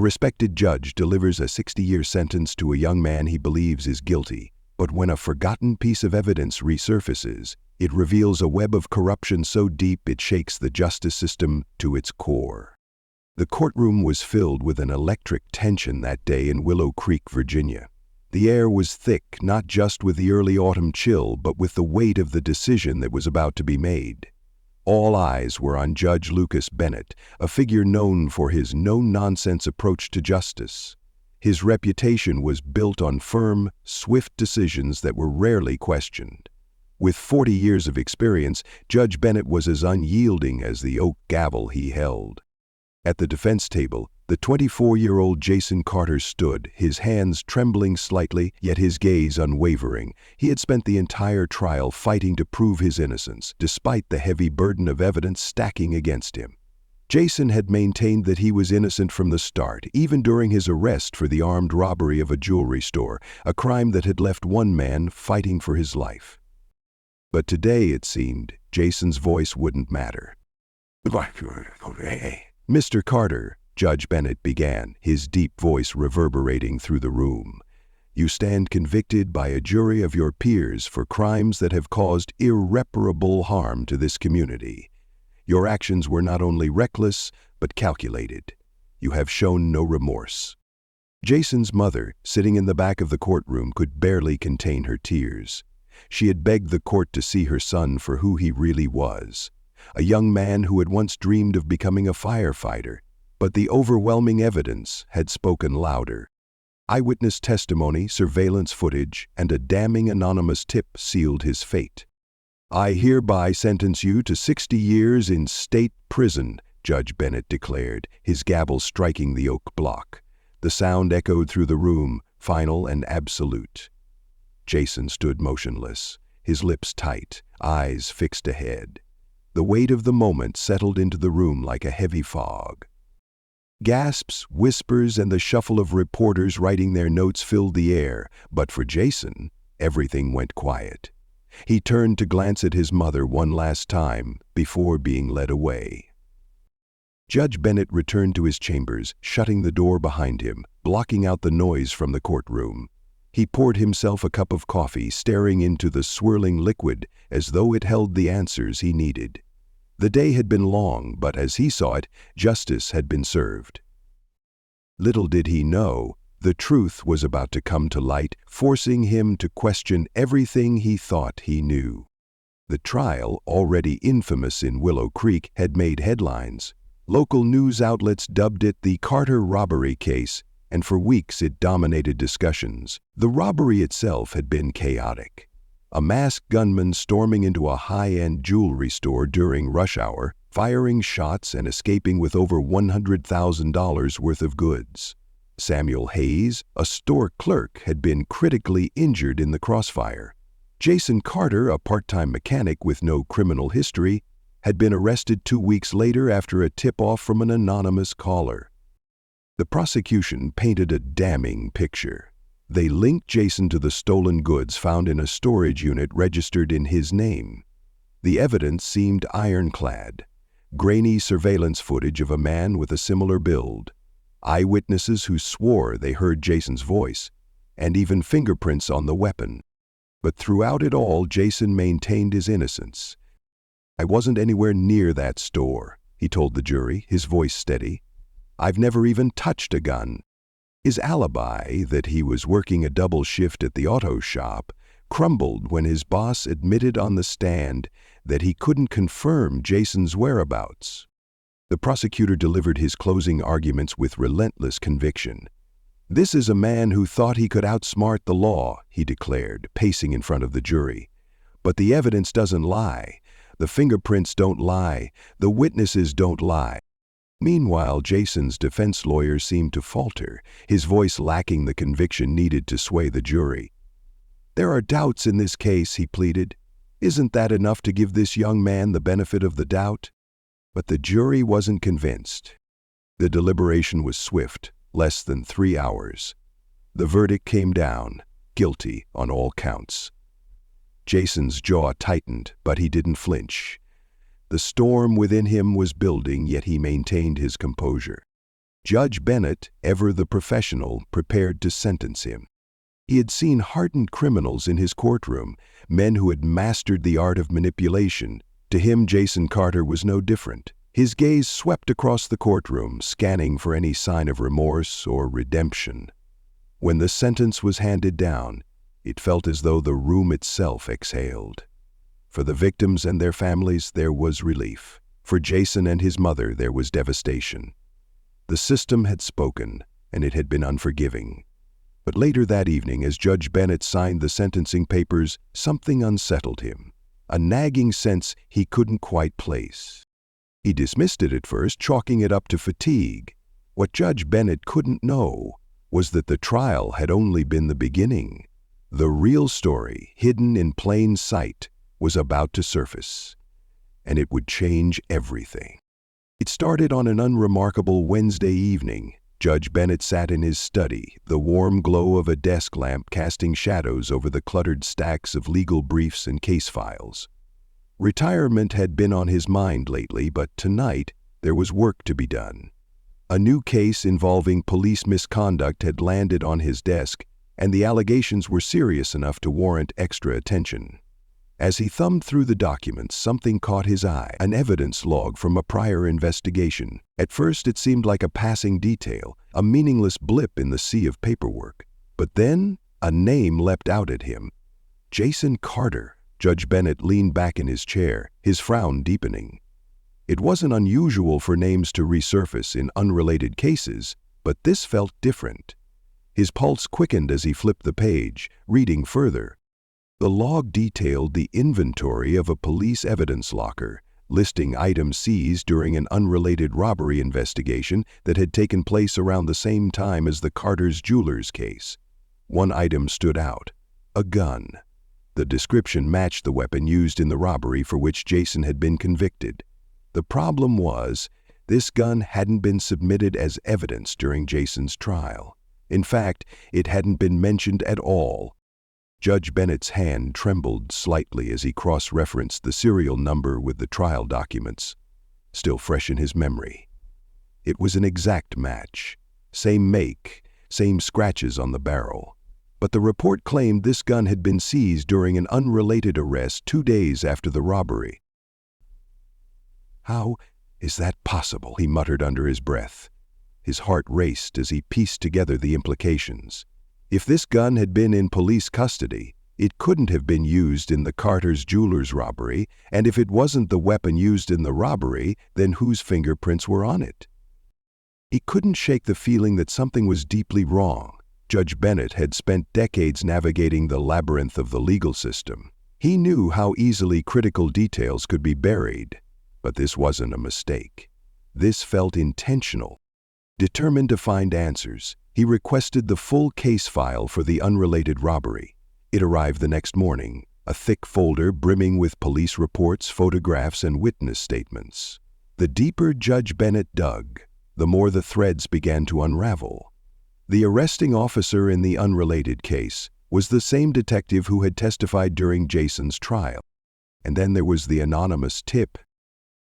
respected judge delivers a 60-year sentence to a young man he believes is guilty, but when a forgotten piece of evidence resurfaces, it reveals a web of corruption so deep it shakes the justice system to its core. The courtroom was filled with an electric tension that day in Willow Creek, Virginia. The air was thick, not just with the early autumn chill, but with the weight of the decision that was about to be made. All eyes were on Judge Lucas Bennett, a figure known for his no-nonsense approach to justice. His reputation was built on firm, swift decisions that were rarely questioned. With 40 years of experience, Judge Bennett was as unyielding as the oak gavel he held. At the defense table, the 24-year-old Jason Carter stood, his hands trembling slightly, yet his gaze unwavering. He had spent the entire trial fighting to prove his innocence, despite the heavy burden of evidence stacking against him. Jason had maintained that he was innocent from the start, even during his arrest for the armed robbery of a jewelry store, a crime that had left one man fighting for his life. But today, it seemed, Jason's voice wouldn't matter. "Mr. Carter," Judge Bennett began, his deep voice reverberating through the room, "you stand convicted by a jury of your peers for crimes that have caused irreparable harm to this community. Your actions were not only reckless, but calculated. You have shown no remorse." Jason's mother, sitting in the back of the courtroom, could barely contain her tears. She had begged the court to see her son for who he really was, a young man who had once dreamed of becoming a firefighter, but the overwhelming evidence had spoken louder. Eyewitness testimony, surveillance footage, and a damning anonymous tip sealed his fate. "I hereby sentence you to 60 years in state prison," Judge Bennett declared, his gavel striking the oak block. The sound echoed through the room, final and absolute. Jason stood motionless, his lips tight, eyes fixed ahead. The weight of the moment settled into the room like a heavy fog. Gasps, whispers, and the shuffle of reporters writing their notes filled the air, but for Jason, everything went quiet. He turned to glance at his mother one last time before being led away. Judge Bennett returned to his chambers, shutting the door behind him, blocking out the noise from the courtroom. He poured himself a cup of coffee, staring into the swirling liquid as though it held the answers he needed. The day had been long, but as he saw it, justice had been served. Little did he know, the truth was about to come to light, forcing him to question everything he thought he knew. The trial, already infamous in Willow Creek, had made headlines. Local news outlets dubbed it the Carter robbery case, and for weeks it dominated discussions. The robbery itself had been chaotic. A masked gunman storming into a high-end jewelry store during rush hour, firing shots and escaping with over $100,000 worth of goods. Samuel Hayes, a store clerk, had been critically injured in the crossfire. Jason Carter, a part-time mechanic with no criminal history, had been arrested 2 weeks later after a tip-off from an anonymous caller. The prosecution painted a damning picture. They linked Jason to the stolen goods found in a storage unit registered in his name. The evidence seemed ironclad. Grainy surveillance footage of a man with a similar build, eyewitnesses who swore they heard Jason's voice, and even fingerprints on the weapon. But throughout it all, Jason maintained his innocence. "I wasn't anywhere near that store," he told the jury, his voice steady. "I've never even touched a gun." His alibi, that he was working a double shift at the auto shop, crumbled when his boss admitted on the stand that he couldn't confirm Jason's whereabouts. The prosecutor delivered his closing arguments with relentless conviction. "This is a man who thought he could outsmart the law," he declared, pacing in front of the jury. "But the evidence doesn't lie. The fingerprints don't lie. The witnesses don't lie." Meanwhile, Jason's defense lawyer seemed to falter, his voice lacking the conviction needed to sway the jury. "There are doubts in this case," he pleaded. "Isn't that enough to give this young man the benefit of the doubt?" But the jury wasn't convinced. The deliberation was swift, less than 3 hours. The verdict came down, guilty on all counts. Jason's jaw tightened, but he didn't flinch. The storm within him was building, yet he maintained his composure. Judge Bennett, ever the professional, prepared to sentence him. He had seen hardened criminals in his courtroom, men who had mastered the art of manipulation. To him, Jason Carter was no different. His gaze swept across the courtroom, scanning for any sign of remorse or redemption. When the sentence was handed down, it felt as though the room itself exhaled. For the victims and their families, there was relief. For Jason and his mother, there was devastation. The system had spoken, and it had been unforgiving. But later that evening, as Judge Bennett signed the sentencing papers, something unsettled him, a nagging sense he couldn't quite place. He dismissed it at first, chalking it up to fatigue. What Judge Bennett couldn't know was that the trial had only been the beginning. The real story, hidden in plain sight, was about to surface, and it would change everything. It started on an unremarkable Wednesday evening. Judge Bennett sat in his study, the warm glow of a desk lamp casting shadows over the cluttered stacks of legal briefs and case files. Retirement had been on his mind lately, but tonight there was work to be done. A new case involving police misconduct had landed on his desk, and the allegations were serious enough to warrant extra attention. As he thumbed through the documents, something caught his eye, an evidence log from a prior investigation. At first, it seemed like a passing detail, a meaningless blip in the sea of paperwork. But then, a name leapt out at him. Jason Carter. Judge Bennett leaned back in his chair, his frown deepening. It wasn't unusual for names to resurface in unrelated cases, but this felt different. His pulse quickened as he flipped the page, reading further. The log detailed the inventory of a police evidence locker, listing items seized during an unrelated robbery investigation that had taken place around the same time as the Carter's jewelers case. One item stood out: a gun. The description matched the weapon used in the robbery for which Jason had been convicted. The problem was, this gun hadn't been submitted as evidence during Jason's trial. In fact, it hadn't been mentioned at all. Judge Bennett's hand trembled slightly as he cross-referenced the serial number with the trial documents, still fresh in his memory. It was an exact match. Same make, same scratches on the barrel. But the report claimed this gun had been seized during an unrelated arrest 2 days after the robbery. "How is that possible?" he muttered under his breath. His heart raced as he pieced together the implications. If this gun had been in police custody, it couldn't have been used in the Carter's jewelers robbery, and if it wasn't the weapon used in the robbery, then whose fingerprints were on it? He couldn't shake the feeling that something was deeply wrong. Judge Bennett had spent decades navigating the labyrinth of the legal system. He knew how easily critical details could be buried, but this wasn't a mistake. This felt intentional. Determined to find answers, he requested the full case file for the unrelated robbery. It arrived the next morning, a thick folder brimming with police reports, photographs, and witness statements. The deeper Judge Bennett dug, the more the threads began to unravel. The arresting officer in the unrelated case was the same detective who had testified during Jason's trial. And then there was the anonymous tip.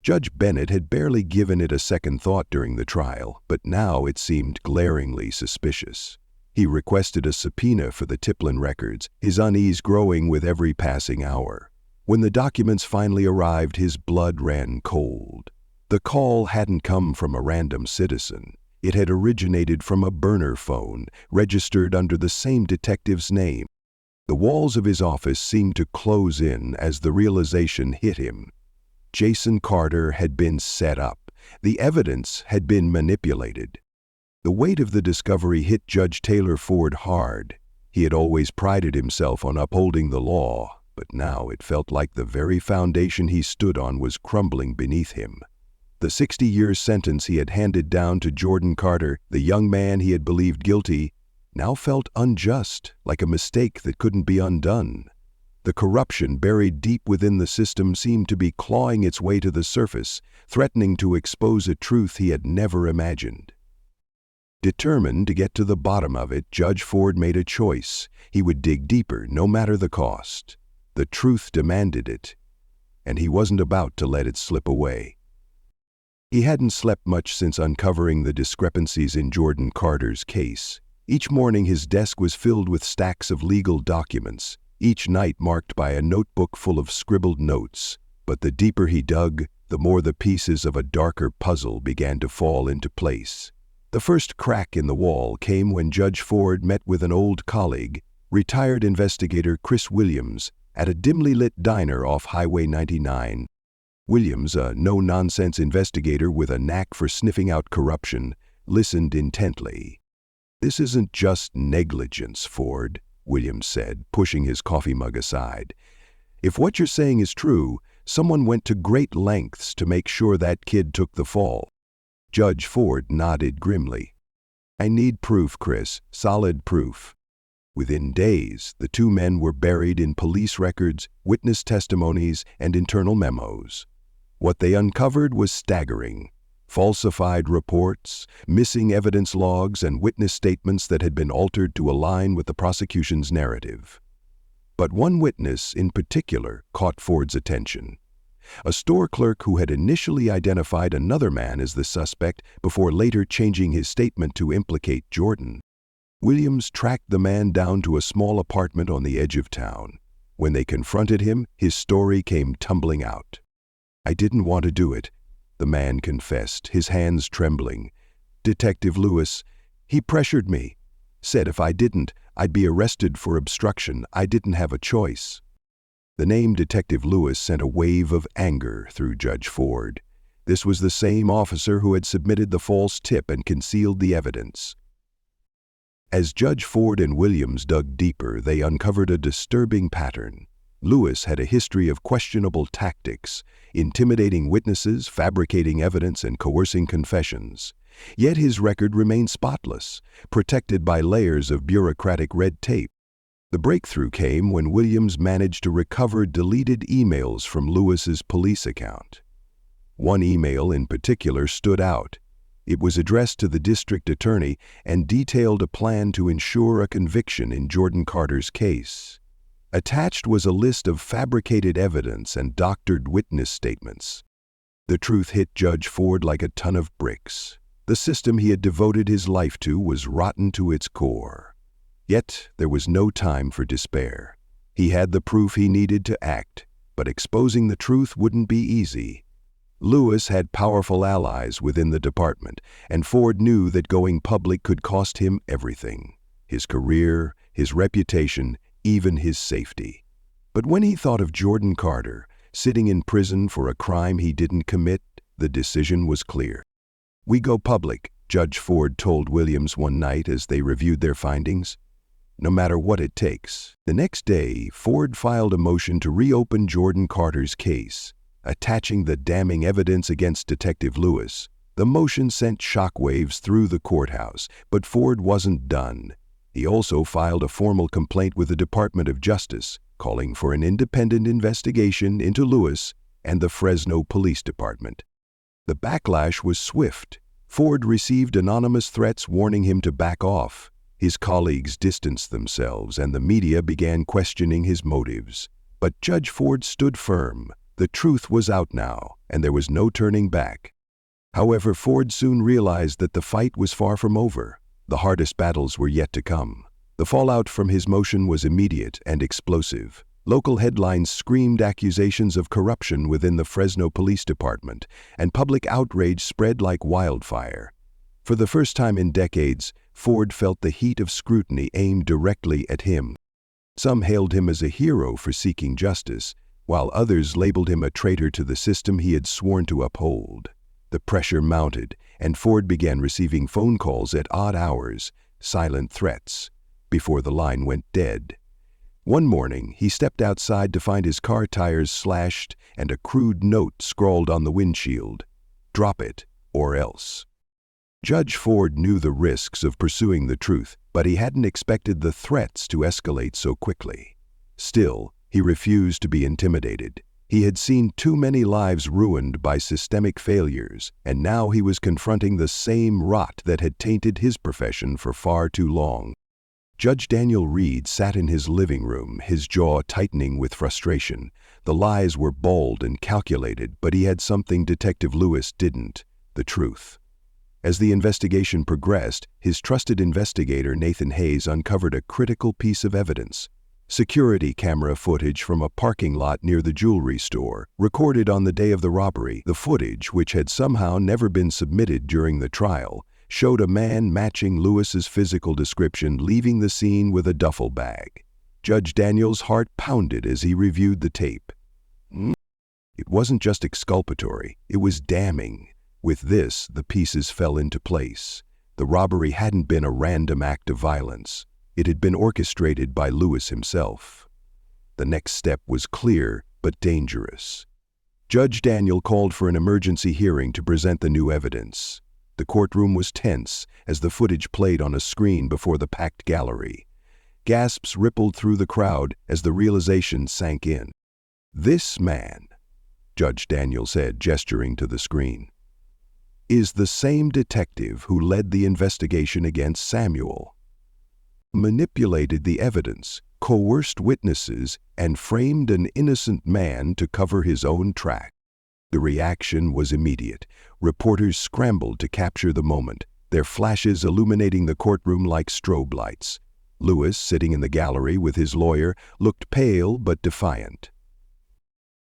Judge Bennett had barely given it a second thought during the trial, but now it seemed glaringly suspicious. He requested a subpoena for the Tiplin records, his unease growing with every passing hour. When the documents finally arrived, his blood ran cold. The call hadn't come from a random citizen. It had originated from a burner phone, registered under the same detective's name. The walls of his office seemed to close in as the realization hit him. Jason Carter had been set up. The evidence had been manipulated. The weight of the discovery hit Judge Taylor Ford hard. He had always prided himself on upholding the law, but now it felt like the very foundation he stood on was crumbling beneath him. The 60-year sentence he had handed down to Jordan Carter, the young man he had believed guilty, now felt unjust, like a mistake that couldn't be undone. The corruption buried deep within the system seemed to be clawing its way to the surface, threatening to expose a truth he had never imagined. Determined to get to the bottom of it, Judge Ford made a choice. He would dig deeper, no matter the cost. The truth demanded it, and he wasn't about to let it slip away. He hadn't slept much since uncovering the discrepancies in Jordan Carter's case. Each morning his desk was filled with stacks of legal documents, each night marked by a notebook full of scribbled notes. But the deeper he dug, the more the pieces of a darker puzzle began to fall into place. The first crack in the wall came when Judge Ford met with an old colleague, retired investigator Chris Williams, at a dimly lit diner off Highway 99. Williams, a no-nonsense investigator with a knack for sniffing out corruption, listened intently. "This isn't just negligence, Ford," Williams said, pushing his coffee mug aside. "If what you're saying is true, someone went to great lengths to make sure that kid took the fall." Judge Ford nodded grimly. "I need proof, Chris, solid proof." Within days, the two men were buried in police records, witness testimonies, and internal memos. What they uncovered was staggering. Falsified reports, missing evidence logs, and witness statements that had been altered to align with the prosecution's narrative. But one witness in particular caught Ford's attention. A store clerk who had initially identified another man as the suspect before later changing his statement to implicate Jordan. Williams tracked the man down to a small apartment on the edge of town. When they confronted him, his story came tumbling out. "I didn't want to do it," the man confessed, his hands trembling. "Detective Lewis, he pressured me. Said if I didn't, I'd be arrested for obstruction. I didn't have a choice." The name Detective Lewis sent a wave of anger through Judge Ford. This was the same officer who had submitted the false tip and concealed the evidence. As Judge Ford and Williams dug deeper, they uncovered a disturbing pattern. Lewis had a history of questionable tactics, intimidating witnesses, fabricating evidence, and coercing confessions. Yet his record remained spotless, protected by layers of bureaucratic red tape. The breakthrough came when Williams managed to recover deleted emails from Lewis's police account. One email in particular stood out. It was addressed to the district attorney and detailed a plan to ensure a conviction in Jordan Carter's case. Attached was a list of fabricated evidence and doctored witness statements. The truth hit Judge Ford like a ton of bricks. The system he had devoted his life to was rotten to its core. Yet there was no time for despair. He had the proof he needed to act, but exposing the truth wouldn't be easy. Lewis had powerful allies within the department, and Ford knew that going public could cost him everything: his career, his reputation, even his safety. But when he thought of Jordan Carter, sitting in prison for a crime he didn't commit, the decision was clear. "We go public," Judge Ford told Williams one night as they reviewed their findings. "No matter what it takes." The next day, Ford filed a motion to reopen Jordan Carter's case, attaching the damning evidence against Detective Lewis. The motion sent shockwaves through the courthouse, but Ford wasn't done. He also filed a formal complaint with the Department of Justice, calling for an independent investigation into Lewis and the Fresno Police Department. The backlash was swift. Ford received anonymous threats warning him to back off. His colleagues distanced themselves, and the media began questioning his motives. But Judge Ford stood firm. The truth was out now, and there was no turning back. However, Ford soon realized that the fight was far from over. The hardest battles were yet to come. The fallout from his motion was immediate and explosive. Local headlines screamed accusations of corruption within the Fresno Police Department, and public outrage spread like wildfire. For the first time in decades, Ford felt the heat of scrutiny aimed directly at him. Some hailed him as a hero for seeking justice, while others labeled him a traitor to the system he had sworn to uphold. The pressure mounted, and Ford began receiving phone calls at odd hours, silent threats, before the line went dead. One morning, he stepped outside to find his car tires slashed and a crude note scrawled on the windshield: "Drop it, or else." Judge Ford knew the risks of pursuing the truth, but he hadn't expected the threats to escalate so quickly. Still, he refused to be intimidated. He had seen too many lives ruined by systemic failures, and now he was confronting the same rot that had tainted his profession for far too long. Judge Daniel Reed sat in his living room, his jaw tightening with frustration. The lies were bold and calculated, but he had something Detective Lewis didn't: the truth. As the investigation progressed, his trusted investigator Nathan Hayes uncovered a critical piece of evidence. Security camera footage from a parking lot near the jewelry store, recorded on the day of the robbery. The footage, which had somehow never been submitted during the trial, showed a man matching Lewis's physical description leaving the scene with a duffel bag. Judge Daniels' heart pounded as he reviewed the tape. It wasn't just exculpatory, it was damning. With this, the pieces fell into place. The robbery hadn't been a random act of violence. It had been orchestrated by Lewis himself. The next step was clear but dangerous. Judge Daniel called for an emergency hearing to present the new evidence. The courtroom was tense as the footage played on a screen before the packed gallery. Gasps rippled through the crowd as the realization sank in. "This man," Judge Daniel said, gesturing to the screen, "is the same detective who led the investigation against Samuel, manipulated the evidence, coerced witnesses, and framed an innocent man to cover his own track." The reaction was immediate. Reporters scrambled to capture the moment, their flashes illuminating the courtroom like strobe lights. Lewis, sitting in the gallery with his lawyer, looked pale but defiant.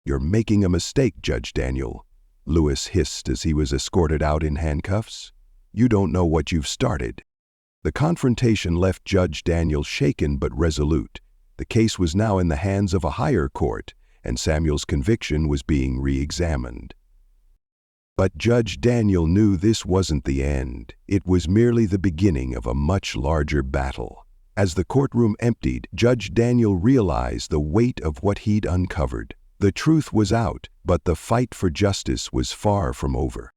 "You're making a mistake, Judge Daniel," Lewis hissed as he was escorted out in handcuffs. "You don't know what you've started." The confrontation left Judge Daniel shaken but resolute. The case was now in the hands of a higher court, and Samuel's conviction was being re-examined. But Judge Daniel knew this wasn't the end. It was merely the beginning of a much larger battle. As the courtroom emptied, Judge Daniel realized the weight of what he'd uncovered. The truth was out, but the fight for justice was far from over.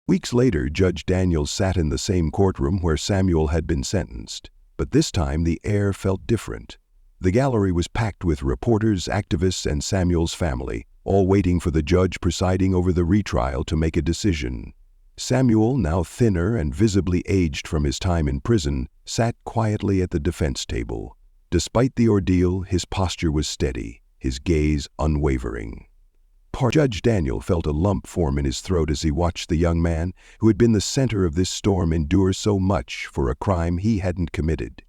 Weeks later, Judge Daniel sat in the same courtroom where Samuel had been sentenced. But this time the air felt different. The gallery was packed with reporters, activists, and Samuel's family, all waiting for the judge presiding over the retrial to make a decision. Samuel, now thinner and visibly aged from his time in prison, sat quietly at the defense table. Despite the ordeal, his posture was steady, his gaze unwavering. Judge Daniel felt a lump form in his throat as he watched the young man, who had been the center of this storm, endure so much for a crime he hadn't committed.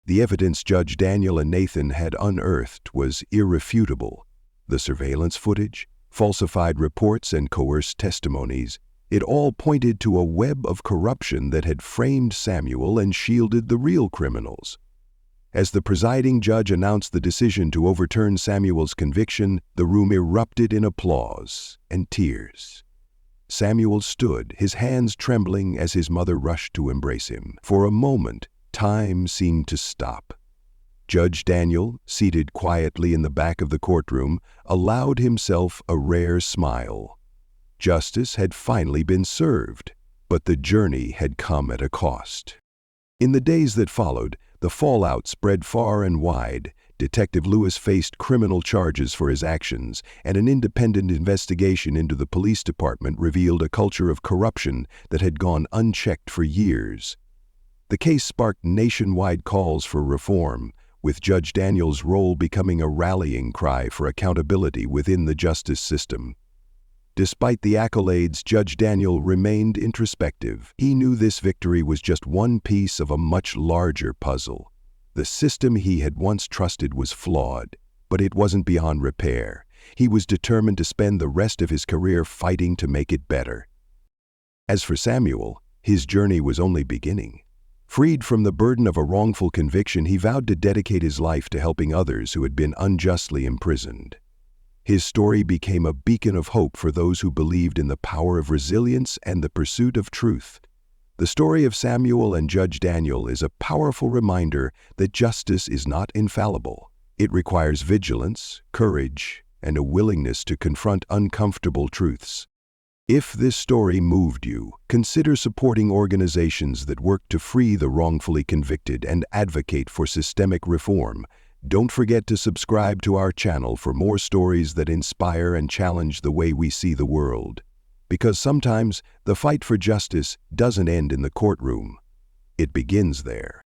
The evidence Judge Daniel and Nathan had unearthed was irrefutable. The surveillance footage, falsified reports, and coerced testimonies, it all pointed to a web of corruption that had framed Samuel and shielded the real criminals. As the presiding judge announced the decision to overturn Samuel's conviction, the room erupted in applause and tears. Samuel stood, his hands trembling as his mother rushed to embrace him. For a moment, time seemed to stop. Judge Daniel, seated quietly in the back of the courtroom, allowed himself a rare smile. Justice had finally been served, but the journey had come at a cost. In the days that followed, the fallout spread far and wide. Detective Lewis faced criminal charges for his actions, and an independent investigation into the police department revealed a culture of corruption that had gone unchecked for years. The case sparked nationwide calls for reform, with Judge Daniel's role becoming a rallying cry for accountability within the justice system. Despite the accolades, Judge Daniel remained introspective. He knew this victory was just one piece of a much larger puzzle. The system he had once trusted was flawed, but it wasn't beyond repair. He was determined to spend the rest of his career fighting to make it better. As for Samuel, his journey was only beginning. Freed from the burden of a wrongful conviction, he vowed to dedicate his life to helping others who had been unjustly imprisoned. His story became a beacon of hope for those who believed in the power of resilience and the pursuit of truth. The story of Samuel and Judge Daniel is a powerful reminder that justice is not infallible. It requires vigilance, courage, and a willingness to confront uncomfortable truths. If this story moved you, consider supporting organizations that work to free the wrongfully convicted and advocate for systemic reform. Don't forget to subscribe to our channel for more stories that inspire and challenge the way we see the world. Because sometimes the fight for justice doesn't end in the courtroom. It begins there.